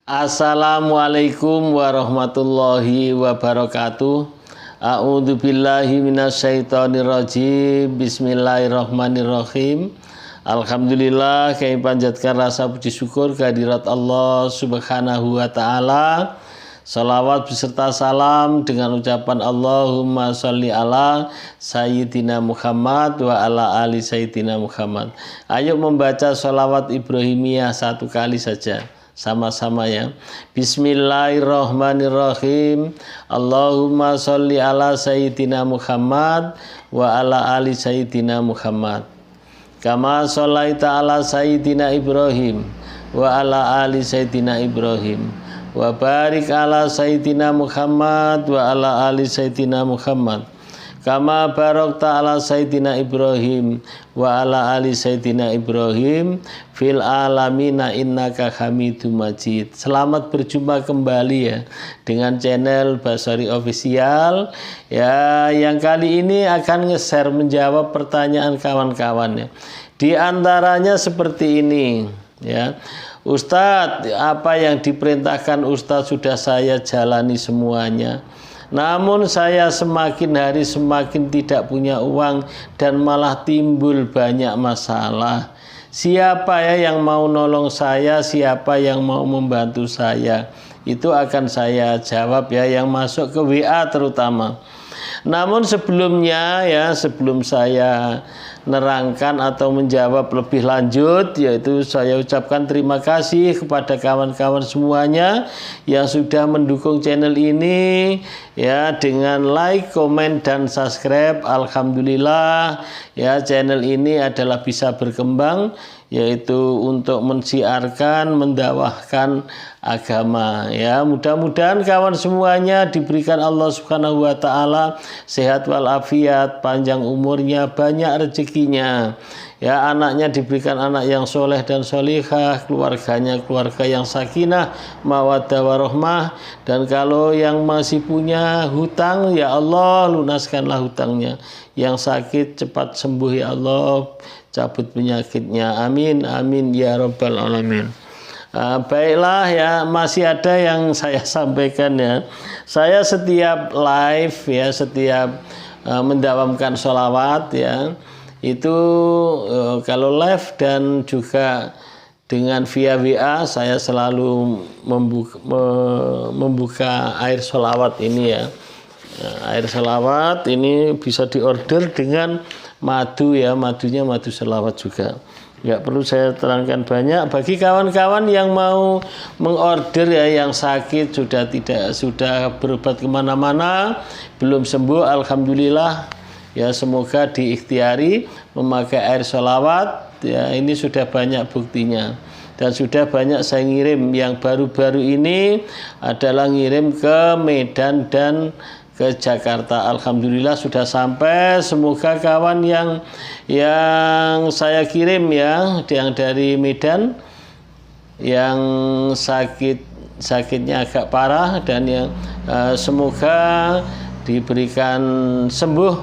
Assalamualaikum warahmatullahi wabarakatuh. A'udzu billahi minasyaitonirrajim. Bismillahirrahmanirrahim. Alhamdulillah, kami panjatkan rasa puji syukur kehadirat Allah Subhanahu wa taala. Salawat beserta salam dengan ucapan Allahumma sholli ala Sayyidina Muhammad wa ala ali Sayyidina Muhammad. Ayo membaca sholawat Ibrahimiyah satu kali saja. Sama-sama ya. Bismillahirrahmanirrahim. Allahumma sholli ala Sayyidina Muhammad wa ala ali Sayyidina Muhammad. Kama sholaita ala Sayyidina Ibrahim wa ala ali Sayyidina Ibrahim. Wa barik ala Sayyidina Muhammad wa ala ali Sayyidina Muhammad. Kama barakta ala Sayyidina Ibrahim wa ala ali Sayyidina Ibrahim fil alamina innaka hamidum majid. Selamat berjumpa kembali ya dengan channel Basori Official ya, yang kali ini akan nge-share menjawab pertanyaan kawan-kawan ya. Di antaranya seperti ini ya. Ustadz, apa yang diperintahkan Ustadz sudah saya jalani semuanya. Namun saya semakin hari semakin tidak punya uang dan malah timbul banyak masalah. Siapa ya yang mau nolong saya? Siapa yang mau membantu saya? Itu akan saya jawab ya, yang masuk ke WA terutama. Namun sebelumnya ya, sebelum saya nerangkan atau menjawab lebih lanjut, yaitu saya ucapkan terima kasih kepada kawan-kawan semuanya yang sudah mendukung channel ini ya, dengan like, komen, dan subscribe. Alhamdulillah ya, channel ini adalah bisa berkembang, yaitu untuk mensiarkan, mendakwahkan agama ya. Mudah-mudahan kawan semuanya diberikan Allah Subhanahu wa taala sehat walafiat, panjang umurnya, banyak rezekinya ya, anaknya diberikan anak yang soleh dan solihah, keluarganya keluarga yang sakinah, mawaddah warahmah, dan kalau yang masih punya hutang ya Allah lunaskanlah hutangnya, yang sakit cepat sembuh ya Allah, cabut penyakitnya, amin amin ya rabbal alamin. Baiklah ya, masih ada yang saya sampaikan ya. Saya setiap live ya, setiap mendawamkan sholawat ya, itu kalau live dan juga dengan via WA saya selalu membuka air sholawat ini ya. Air sholawat ini bisa diorder dengan madu ya, madunya madu sholawat juga. Nggak perlu saya terangkan banyak. Bagi kawan-kawan yang mau mengorder ya, yang sakit sudah berobat kemana-mana belum sembuh, alhamdulillah ya, semoga diikhtiari memakai air sholawat ya, ini sudah banyak buktinya. Dan sudah banyak saya ngirim, yang baru-baru ini adalah ngirim ke Medan dan ke Jakarta. Alhamdulillah sudah sampai. Semoga kawan yang saya kirim ya, yang dari Medan yang sakitnya agak parah dan yang semoga diberikan sembuh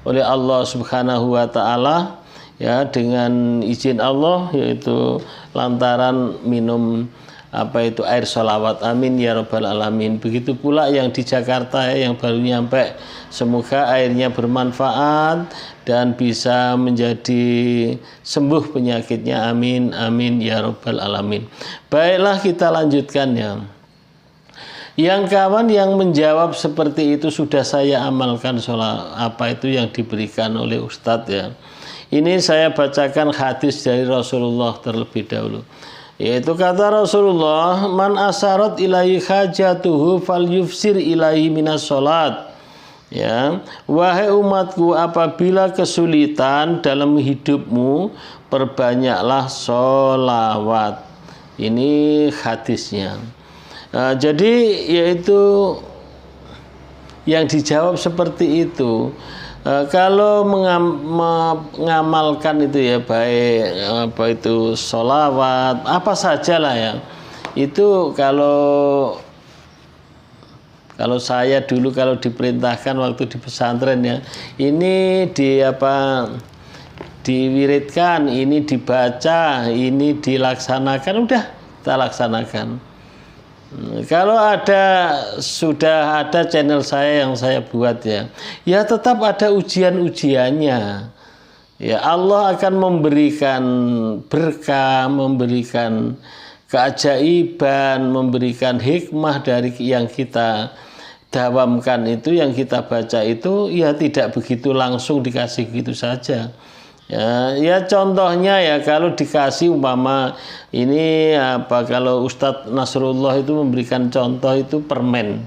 oleh Allah Subhanahu wa taala ya, dengan izin Allah, yaitu lantaran minum air sholawat, amin ya rabbal alamin. Begitu pula yang di Jakarta ya, yang baru nyampe, semoga airnya bermanfaat dan bisa menjadi sembuh penyakitnya, amin amin ya rabbal alamin. Baiklah, kita lanjutkan ya. Yang kawan yang menjawab seperti itu sudah saya amalkan sholat apa itu yang diberikan oleh Ustadz ya. Ini saya bacakan hadis dari Rasulullah terlebih dahulu. Yaitu kata Rasulullah, man asarat ilaihi hajatuhu fal yufsir ilaihi minas sholat ya, wahai umatku, apabila kesulitan dalam hidupmu perbanyaklah sholawat. Ini hadisnya. Jadi yaitu yang dijawab seperti itu. Kalau mengamalkan itu ya, baik apa itu sholawat apa sajalah ya, itu kalau saya dulu kalau diperintahkan waktu di pesantren ya, ini diwiridkan, ini dibaca, ini dilaksanakan, udah kita laksanakan. Kalau sudah ada channel saya yang saya buat ya tetap ada ujian-ujiannya. Ya Allah akan memberikan berkah, memberikan keajaiban, memberikan hikmah dari yang kita dawamkan itu, yang kita baca itu ya tidak begitu langsung dikasih gitu saja. Ya contohnya ya kalau dikasih umpama ini kalau Ustadz Nasrullah itu memberikan contoh itu permen.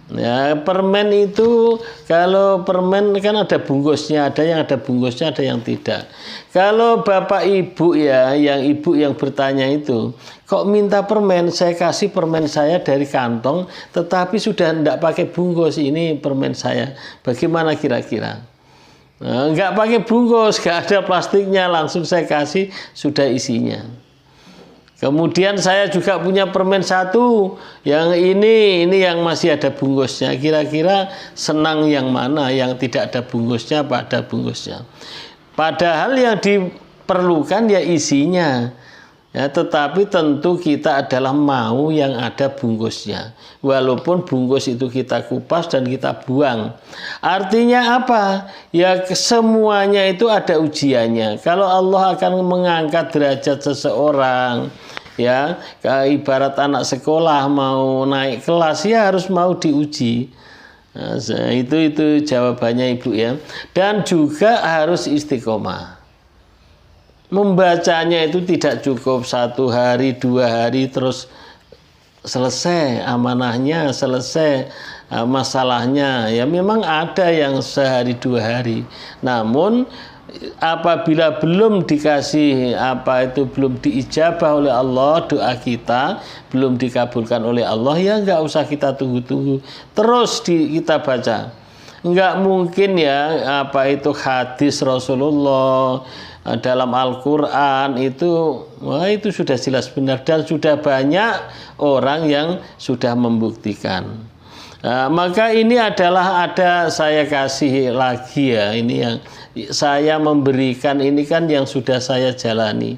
Ya permen itu kalau permen kan ada bungkusnya, ada yang ada bungkusnya, ada yang tidak. Kalau bapak ibu ibu yang bertanya itu kok minta permen, saya kasih permen saya dari kantong tetapi sudah tidak pakai bungkus, ini permen saya, bagaimana kira-kira? Nggak pakai bungkus, nggak ada plastiknya, langsung saya kasih sudah isinya. Kemudian saya juga punya permen satu, yang ini yang masih ada bungkusnya. Kira-kira senang yang mana, yang tidak ada bungkusnya apa ada bungkusnya? Padahal yang diperlukan ya isinya. Ya, tetapi tentu kita adalah mau yang ada bungkusnya. Walaupun bungkus itu kita kupas dan kita buang. Artinya apa? Ya semuanya itu ada ujiannya. Kalau Allah akan mengangkat derajat seseorang, ya ibarat anak sekolah mau naik kelas ya harus mau diuji. Nah, itu jawabannya Ibu ya. Dan juga harus istiqomah. Membacanya itu tidak cukup 1 hari, 2 hari terus selesai amanahnya, selesai masalahnya. Ya memang ada yang sehari 2 hari. Namun apabila belum dikasih belum diijabah oleh Allah doa kita, belum dikabulkan oleh Allah, ya nggak usah kita tunggu-tunggu. Terus kita baca. Nggak mungkin ya hadis Rasulullah dalam Al-Quran itu sudah jelas benar dan sudah banyak orang yang sudah membuktikan. Maka ini adalah saya kasih lagi ya, ini yang saya memberikan ini kan yang sudah saya jalani.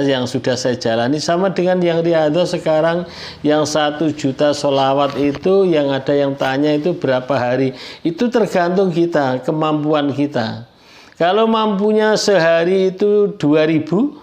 Yang sudah saya jalani sama dengan yang Riyadhah sekarang yang 1 juta sholawat itu, yang ada yang tanya itu berapa hari, itu tergantung kita, kemampuan kita. Kalau mampunya sehari itu 2.000,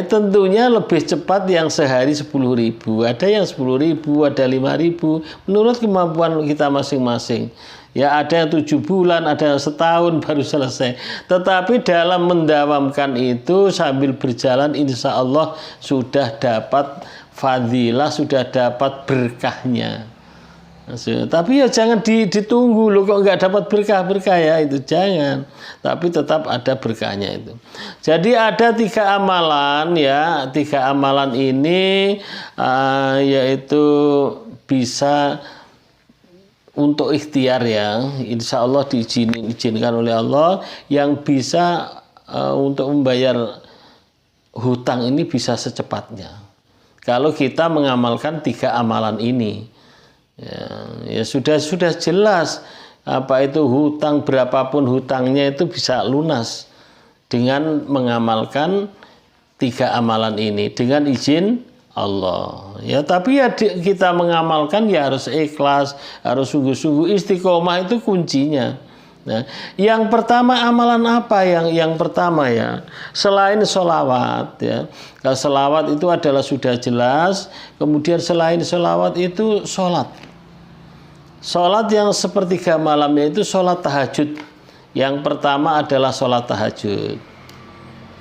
tentunya lebih cepat yang sehari 10.000. Ada yang 10.000, ada 5.000, menurut kemampuan kita masing-masing. Ya ada yang 7 bulan, ada yang setahun baru selesai. Tetapi dalam mendawamkan itu sambil berjalan insya Allah sudah dapat fadilah, sudah dapat berkahnya. Tapi ya jangan ditunggu loh, kok nggak dapat berkah ya, itu jangan. Tapi tetap ada berkahnya itu. Jadi ada 3 amalan ya, 3 amalan ini yaitu bisa untuk ikhtiar ya, insya Allah diizinkan oleh Allah, yang bisa untuk membayar hutang ini bisa secepatnya. Kalau kita mengamalkan 3 amalan ini. Ya sudah jelas itu hutang, berapapun hutangnya itu bisa lunas dengan mengamalkan 3 amalan ini dengan izin Allah. Ya tapi ya kita mengamalkan ya harus ikhlas, harus sungguh-sungguh, istiqomah itu kuncinya. Nah, yang pertama amalan apa yang pertama ya, selain sholawat ya. Kalau sholawat itu adalah sudah jelas. Kemudian selain sholawat itu sholat. Sholat yang sepertiga malamnya itu sholat tahajud. Yang pertama adalah sholat tahajud.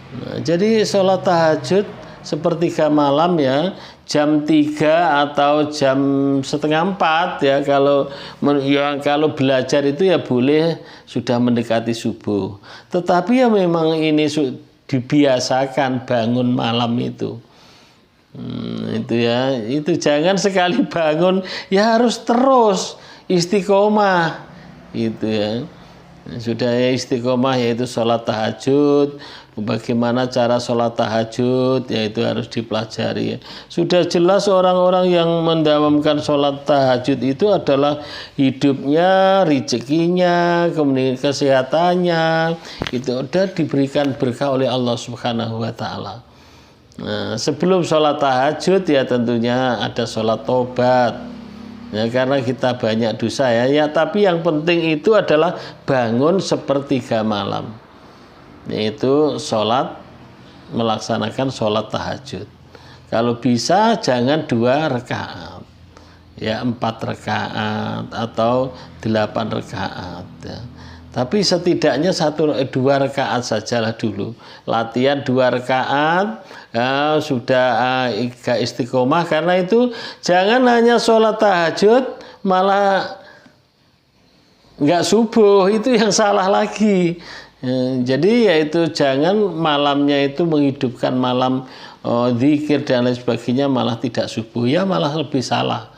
Nah, jadi sholat tahajud sepertiga malam ya, jam 3 atau jam setengah 4 ya, kalau belajar itu ya boleh sudah mendekati subuh. Tetapi ya memang ini dibiasakan bangun malam itu. Itu ya, itu jangan sekali bangun ya harus terus istiqomah itu ya. Sudah ya istiqomah yaitu sholat tahajud. Bagaimana cara sholat tahajud yaitu harus dipelajari. Sudah jelas orang-orang yang mendawamkan sholat tahajud itu adalah hidupnya, rezekinya, kemudian kesehatannya itu udah diberikan berkah oleh Allah Subhanahu wa taala. Nah, sebelum sholat tahajud ya tentunya ada sholat tobat. Ya, karena kita banyak dosa ya. Tapi yang penting itu adalah bangun sepertiga malam, yaitu melaksanakan sholat tahajud. Kalau bisa jangan 2 rakaat, ya 4 rakaat atau 8 rakaat. Ya. Tapi setidaknya 1-2 rakaat sajalah dulu. Latihan 2 rakaat, ya, sudah istiqomah. Karena itu jangan hanya sholat tahajud malah nggak subuh, itu yang salah lagi. Jadi yaitu jangan malamnya itu menghidupkan malam zikir dan lain sebagainya malah tidak subuh, ya malah lebih salah.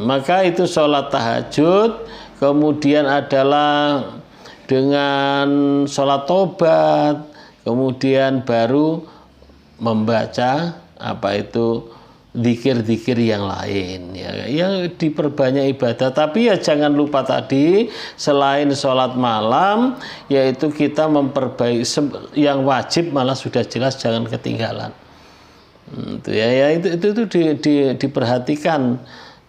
Maka itu sholat tahajud, kemudian adalah dengan sholat tobat, kemudian baru membaca zikir-zikir yang lain, ya diperbanyak ibadah. Tapi ya jangan lupa tadi selain sholat malam, yaitu kita memperbaiki yang wajib malah sudah jelas jangan ketinggalan. Itu diperhatikan.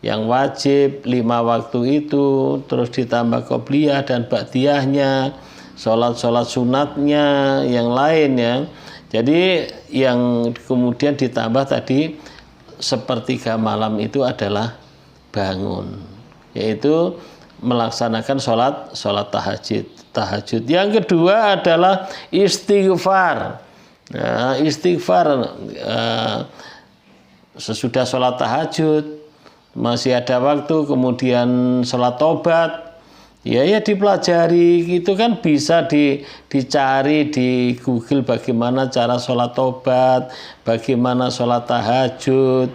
Yang wajib 5 waktu itu, terus ditambah qobliyah dan ba'diyahnya, sholat sunatnya, yang lain ya. Jadi yang kemudian ditambah tadi sepertiga malam itu adalah bangun, yaitu melaksanakan sholat tahajud. Yang kedua adalah istighfar. Nah, istighfar sesudah sholat tahajud masih ada waktu, kemudian sholat tobat, ya dipelajari, itu kan bisa dicari di Google bagaimana cara sholat tobat, bagaimana sholat tahajud,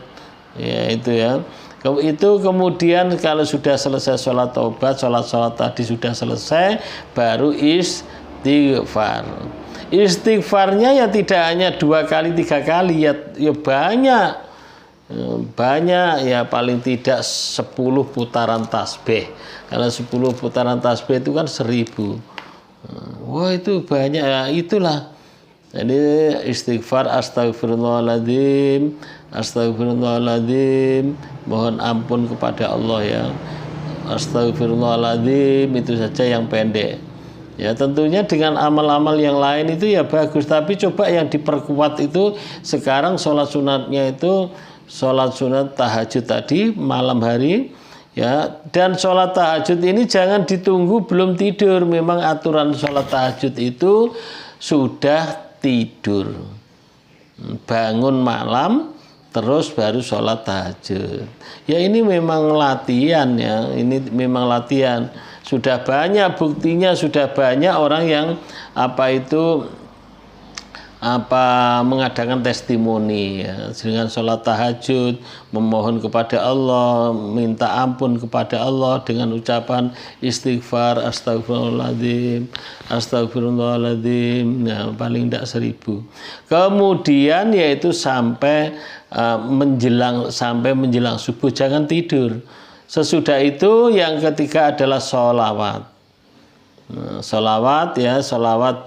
ya itu ya. Itu kemudian kalau sudah selesai sholat tobat, sholat tadi sudah selesai, baru istighfar. Istighfarnya ya tidak hanya 2 kali 3 kali, ya banyak ya, paling tidak 10 putaran tasbih. Kalau 10 putaran tasbih itu kan 1000. Wah itu banyak ya, itulah. Jadi istighfar, astagfirullahaladzim, mohon ampun kepada Allah ya. Astagfirullahaladzim, itu saja yang pendek. Ya tentunya dengan amal-amal yang lain itu ya bagus, tapi coba yang diperkuat itu sekarang sholat sunatnya itu sholat sunat tahajud tadi malam hari ya. Dan sholat tahajud ini jangan ditunggu belum tidur. Memang aturan sholat tahajud itu sudah tidur, bangun malam terus baru sholat tahajud. Ya ini memang latihan ya, ini memang latihan. Sudah banyak buktinya, sudah banyak orang yang mengadakan testimoni ya, dengan sholat tahajud, memohon kepada Allah, minta ampun kepada Allah dengan ucapan istighfar, astagfirullahaladzim, ya, paling tidak 1000. Kemudian yaitu sampai menjelang subuh, jangan tidur. Sesudah itu yang ketiga adalah sholawat. Sholawat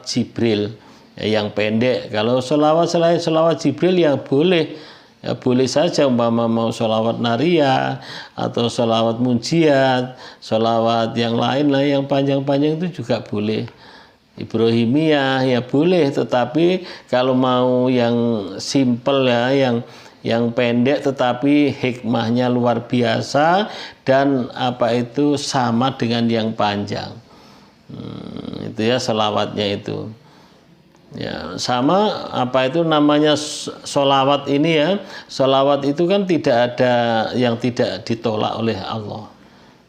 Jibril. Yang pendek. Kalau sholawat selain sholawat Jibril yang boleh, ya boleh saja umpama mau sholawat naria atau sholawat munjiat, sholawat yang lain lah yang panjang-panjang itu juga boleh. Ibrahimiyah ya boleh, tetapi kalau mau yang simple ya, yang pendek tetapi hikmahnya luar biasa dan sama dengan yang panjang. Itu ya sholawatnya itu. Ya, sama namanya sholawat ini ya. Sholawat itu kan tidak ada yang tidak ditolak oleh Allah.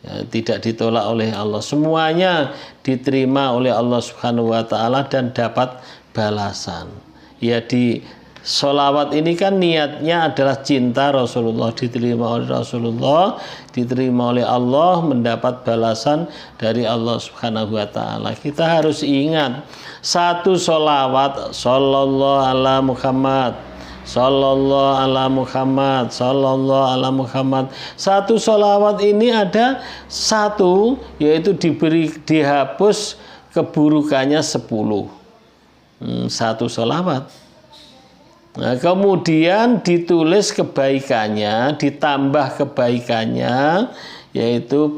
Ya, tidak ditolak oleh Allah. Semuanya diterima oleh Allah Subhanahu wa taala dan dapat balasan. Ya di sholawat ini kan niatnya adalah cinta Rasulullah, diterima oleh Rasulullah, diterima oleh Allah, mendapat balasan dari Allah Subhanahu wa taala. Kita harus ingat satu sholawat, sallallahu ala Muhammad, sallallahu ala Muhammad, sallallahu ala Muhammad. Satu sholawat ini ada satu, yaitu dihapus keburukannya 10. Satu sholawat. Nah, kemudian ditulis kebaikannya, ditambah kebaikannya, yaitu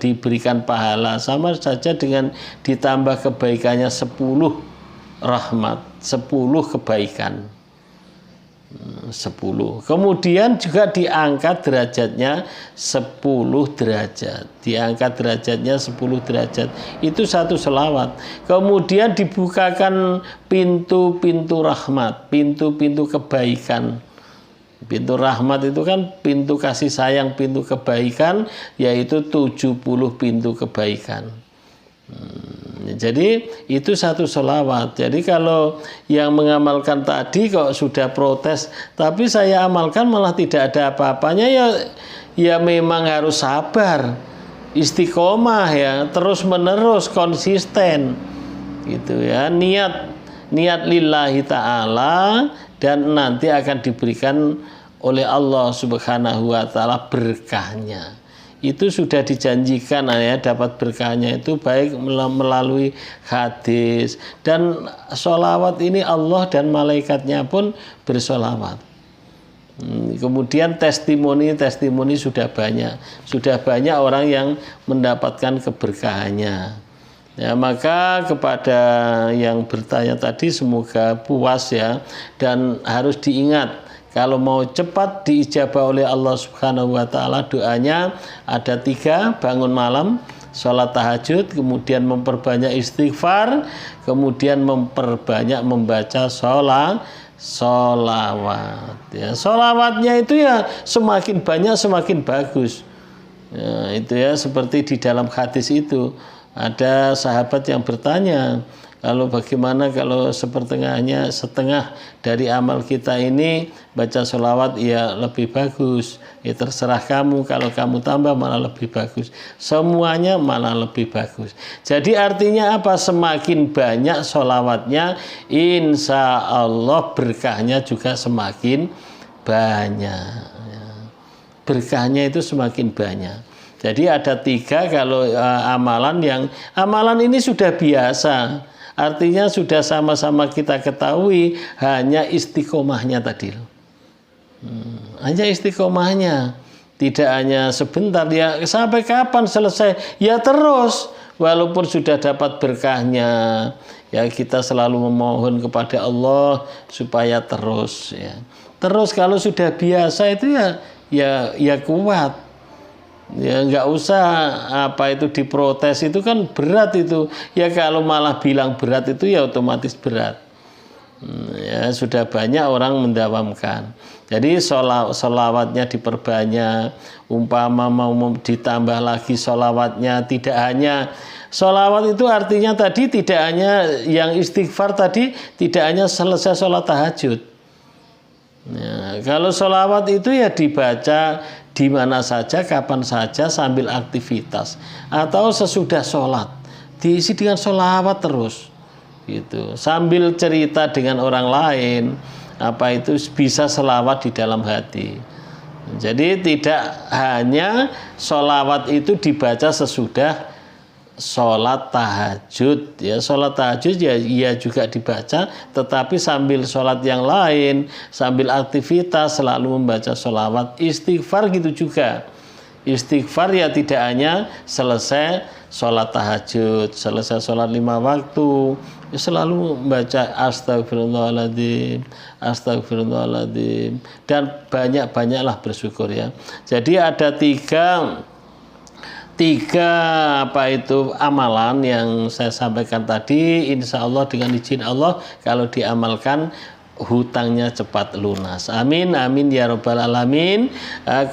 diberikan pahala, sama saja dengan ditambah kebaikannya 10 rahmat, 10 kebaikan. 10. Kemudian juga diangkat derajatnya 10 derajat. Diangkat derajatnya 10 derajat. Itu satu selawat. Kemudian dibukakan pintu-pintu rahmat, pintu-pintu kebaikan. Pintu rahmat itu kan pintu kasih sayang, pintu kebaikan, yaitu 70 pintu kebaikan. Jadi itu satu selawat. Jadi kalau yang mengamalkan tadi kok sudah protes, tapi saya amalkan malah tidak ada apa-apanya, ya memang harus sabar, istiqomah ya, terus menerus konsisten gitu ya, niat lillahi ta'ala, dan nanti akan diberikan oleh Allah Subhanahu wa ta'ala berkahnya. Itu sudah dijanjikan ya, dapat berkahnya itu baik melalui hadis, dan sholawat ini Allah dan malaikatnya pun bersolawat. Kemudian testimoni sudah banyak orang yang mendapatkan keberkahannya. Ya, maka kepada yang bertanya tadi semoga puas ya, dan harus diingat, kalau mau cepat diijabah oleh Allah Subhanahu wa ta'ala, doanya ada 3: bangun malam, sholat tahajud, kemudian memperbanyak istighfar, kemudian memperbanyak membaca sholawat. Ya, sholawatnya itu ya semakin banyak semakin bagus. Ya, itu ya seperti di dalam hadis itu ada sahabat yang bertanya, kalau bagaimana kalau setengah dari amal kita ini baca sholawat, ya lebih bagus. Ya terserah kamu, kalau kamu tambah malah lebih bagus. Semuanya malah lebih bagus. Jadi artinya apa? Semakin banyak sholawatnya, insya Allah berkahnya juga semakin banyak. Berkahnya itu semakin banyak. Jadi ada 3 kalau amalan ini sudah biasa. Artinya sudah sama-sama kita ketahui, hanya istiqomahnya tadi. Hanya istiqomahnya. Tidak hanya sebentar, ya sampai kapan selesai? Ya terus, walaupun sudah dapat berkahnya, ya kita selalu memohon kepada Allah supaya terus ya. Terus kalau sudah biasa itu ya kuat. Ya nggak usah apa itu diprotes, itu kan berat itu ya, kalau malah bilang berat itu ya otomatis berat. Ya sudah banyak orang mendawamkan. Jadi sholawatnya diperbanyak, umpama mau ditambah lagi sholawatnya, tidak hanya sholawat itu artinya tadi tidak hanya yang istighfar tadi, tidak hanya selesai sholat tahajud. Ya, kalau sholawat itu ya dibaca di mana saja, kapan saja, sambil aktivitas atau sesudah sholat, diisi dengan sholawat terus gitu, sambil cerita dengan orang lain, apa itu bisa sholawat di dalam hati. Jadi tidak hanya sholawat itu dibaca sesudah sholat tahajud ya, sholat tahajud ya juga dibaca, tetapi sambil sholat yang lain, sambil aktivitas selalu membaca sholawat. Istighfar gitu juga, istighfar ya tidak hanya selesai sholat tahajud, selesai sholat 5 waktu ya selalu membaca astagfirullahaladzim, astagfirullahaladzim, dan banyak-banyaklah bersyukur ya. Jadi ada tiga apa itu amalan yang saya sampaikan tadi, insya Allah dengan izin Allah kalau diamalkan hutangnya cepat lunas. Amin, amin ya rabbal alamin.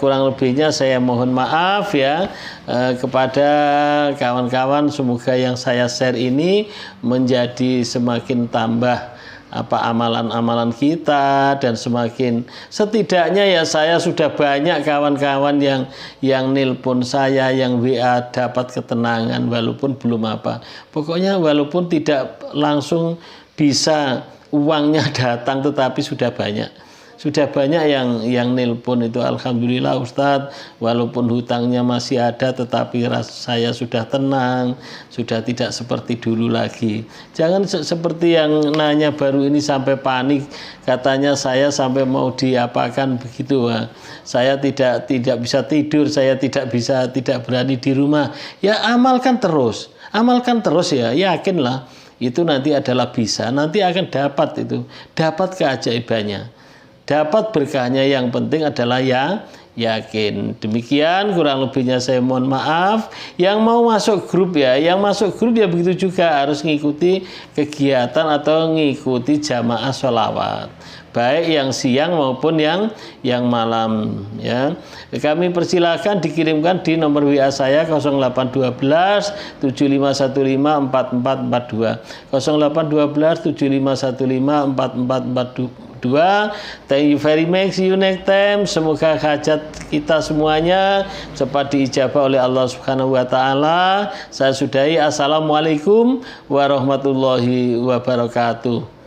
Kurang lebihnya saya mohon maaf ya kepada kawan-kawan. Semoga yang saya share ini menjadi semakin tambah amalan-amalan kita, dan semakin setidaknya ya saya sudah banyak kawan-kawan yang nelpon saya, yang WA, dapat ketenangan walaupun belum pokoknya walaupun tidak langsung bisa uangnya datang, tetapi sudah banyak sudah banyak yang nelpon itu. Alhamdulillah Ustadz, walaupun hutangnya masih ada tetapi saya sudah tenang, sudah tidak seperti dulu lagi. Jangan seperti yang nanya baru ini sampai panik, katanya saya sampai mau diapakan begitu. Saya tidak bisa tidur, saya tidak berani di rumah. Ya amalkan terus ya, yakinlah itu nanti adalah bisa, nanti akan dapat keajaibannya, dapat berkahnya. Yang penting adalah ya yakin. Demikian kurang lebihnya saya mohon maaf. Yang mau masuk grup ya begitu juga harus mengikuti kegiatan atau mengikuti jamaah sholawat, baik yang siang maupun yang malam ya. Kami persilakan dikirimkan di nomor WA saya 0812 7515 4442 0812 7515 4442. Thank you very much, see you next time. Semoga hajat kita semuanya cepat diijabah oleh Allah Subhanahu wa taala. Saya sudahi. Assalamualaikum warahmatullahi wabarakatuh.